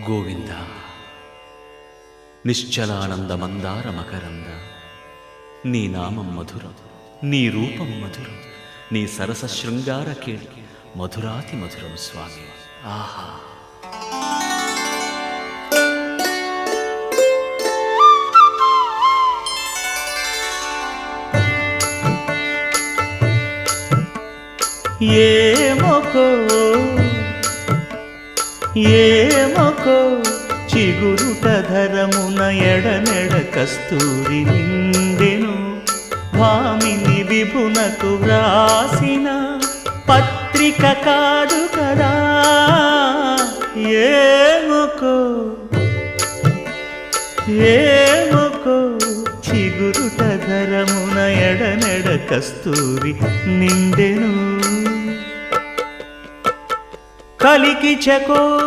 గోవింద నిశ్చలానంద మందార మకరంద నీ నామం మధురం, నీ రూపం మధురం, నీ సరస శృంగార కేళి మధురాతి మధురం స్వామి. ఆహా! ఏమొకో చిగురుట ధరమున ఎడనెడ కస్తూరి నిండెను. భామిని విభునకు వ్రాసిన పత్రిక కాదు కదా. ఏమొకో చిగురుట ధరమున ఎడనెడ కస్తూరి నిండెను. కలికి చకో